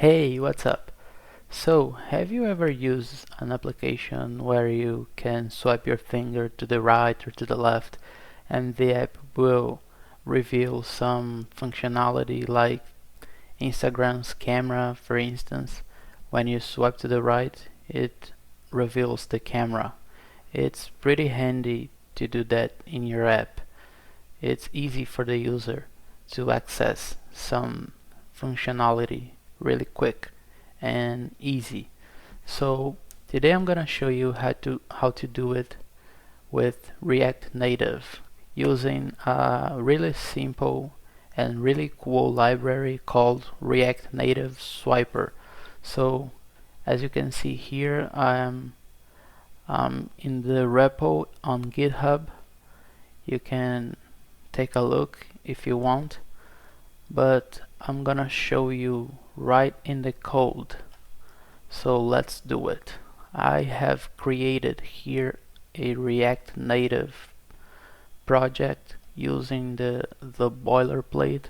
Hey, what's up? So, have you ever used an application where you can swipe your finger to the right or to the left and the app will reveal some functionality like Instagram's camera, for instance? When you swipe to the right, it reveals the camera. It's pretty handy to do that in your app. It's easy for the user to access some functionality really quick and easy. So today I'm gonna show you how to do it with React Native using a really simple and really cool library called React Native Swiper. So as you can see here, I'm in the repo on GitHub. You can take a look if you want, but I'm gonna show you right in the code. So let's do it. I have created here a React Native project using the boilerplate.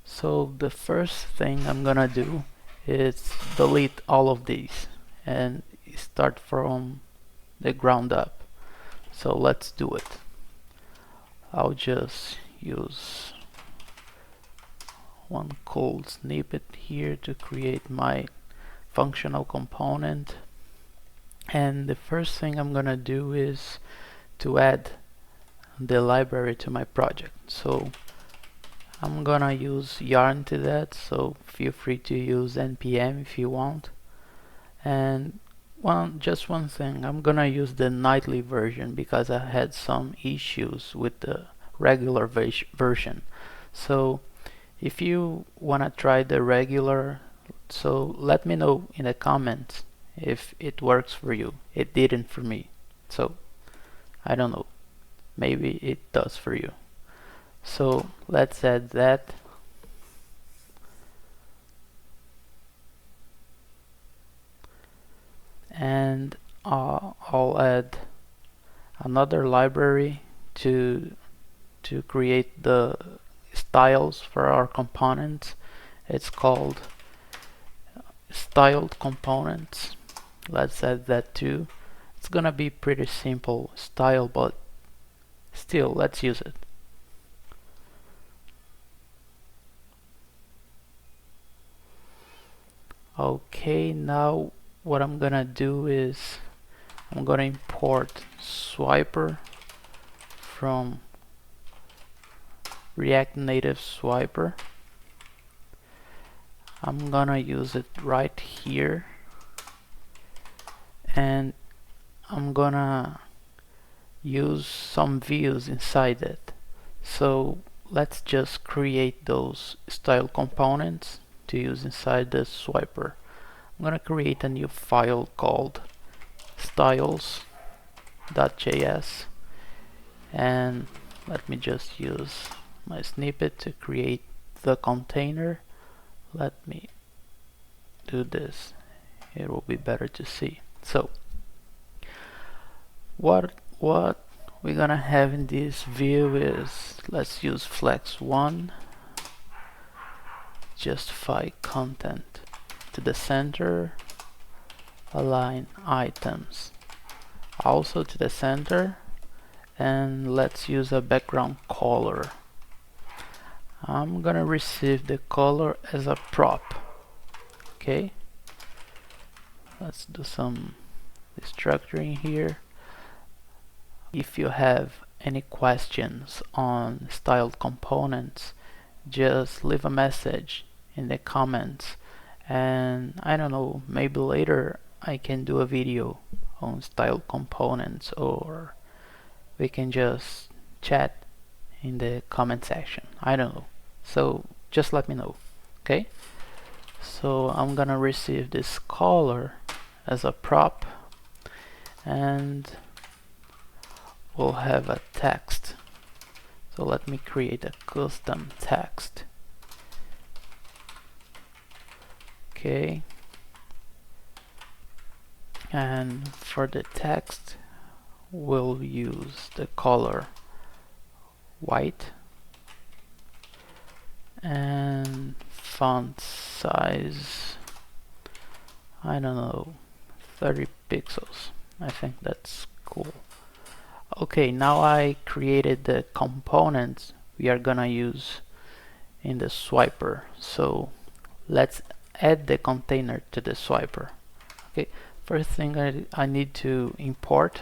So the first thing I'm gonna do is delete all of these and start from the ground up. So let's do it. I'll just use one cool snippet here to create my functional component, and the first thing I'm gonna do is to add the library to my project. So I'm gonna use yarn to that, so feel free to use npm if you want. And just one thing, I'm gonna use the nightly version because I had some issues with the regular version. So if you wanna try the regular, so let me know in the comments if it works for you. It didn't for me, so I don't know, maybe it does for you. So let's add that. And I'll add another library to create the styles for our components. It's called styled components. Let's add that too. It's gonna be pretty simple style, but still, let's use it. Okay, now what I'm gonna do is I'm gonna import Swiper from React Native Swiper. I'm gonna use it right here, and I'm gonna use some views inside it. So let's just create those style components to use inside the swiper. I'm gonna create a new file called styles.js, and let me just use my snippet to create the container. Let me do this, it will be better to see. So what we're gonna have in this view is, let's use flex 1, justify content to the center, align items also to the center, and let's use a background color. I'm gonna receive the color as a prop. Okay, let's do some destructuring here. If you have any questions on styled components, just leave a message in the comments, and I don't know, maybe later I can do a video on styled components, or we can just chat in the comment section. I don't know, so just let me know. Okay, so I'm gonna receive this color as a prop, and we'll have a text. So let me create a custom text. Okay, and for the text we'll use the color white and font size, I don't know, 30 pixels. I think that's cool. Okay, now I created the components we are gonna use in the swiper. So let's add the container to the swiper. Okay, first thing I need to import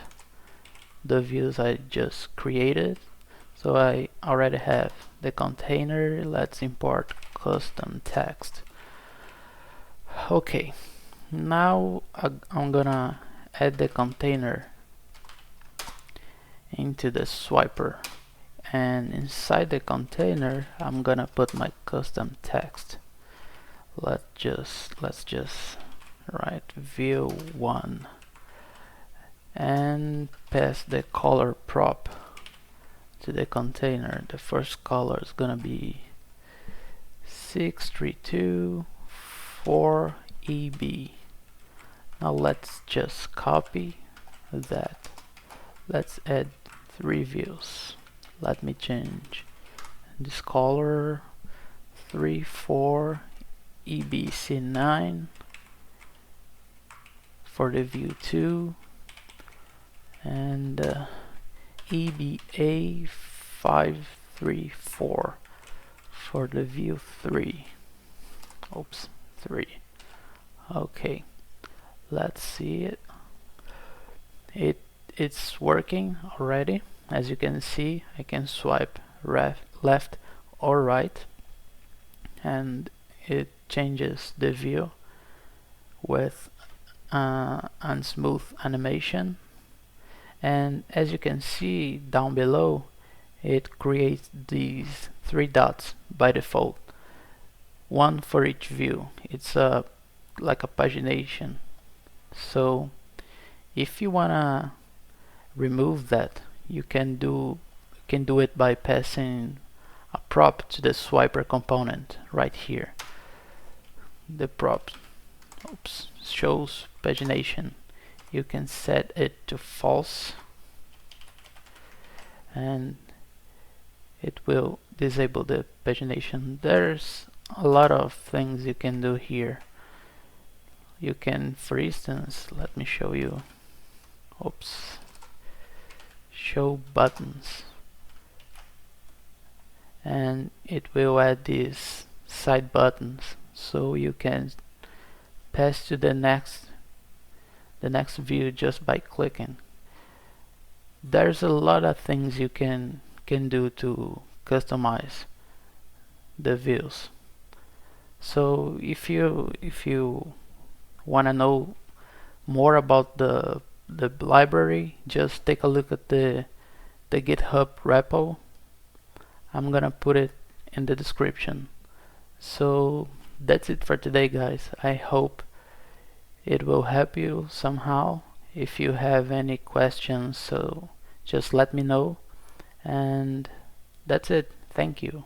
the views I just created. So I already have the container. Let's import custom text. Okay, now I'm gonna add the container into the swiper, and inside the container I'm gonna put my custom text. Let's just write view1 and pass the color prop to the container. The first color is gonna be 6324EB. Now let's just copy that. Let's add 3 views. Let me change this color 34EBC9 for the view 2 and EBA 534 for the view 3. Oops, 3. Okay, let's see it. It's working already. As you can see, I can swipe left or right, and it changes the view with unsmooth animation. And as you can see down below, it creates these 3 dots by default, one for each view. It's like a pagination. So if you wanna remove that, you can do it by passing a prop to the swiper component right here. The prop, oops, shows pagination. You can set it to false, and it will disable the pagination. There's a lot of things you can do here. You can, for instance, let me show you. Oops. Show buttons, and it will add these side buttons, so you can pass to the next view just by clicking. There's a lot of things you can do to customize the views. So if you want to know more about the library, just take a look at the GitHub repo. I'm gonna put it in the description. So that's it for today, guys. I hope it will help you somehow. If you have any questions, so just let me know. And that's it. Thank you.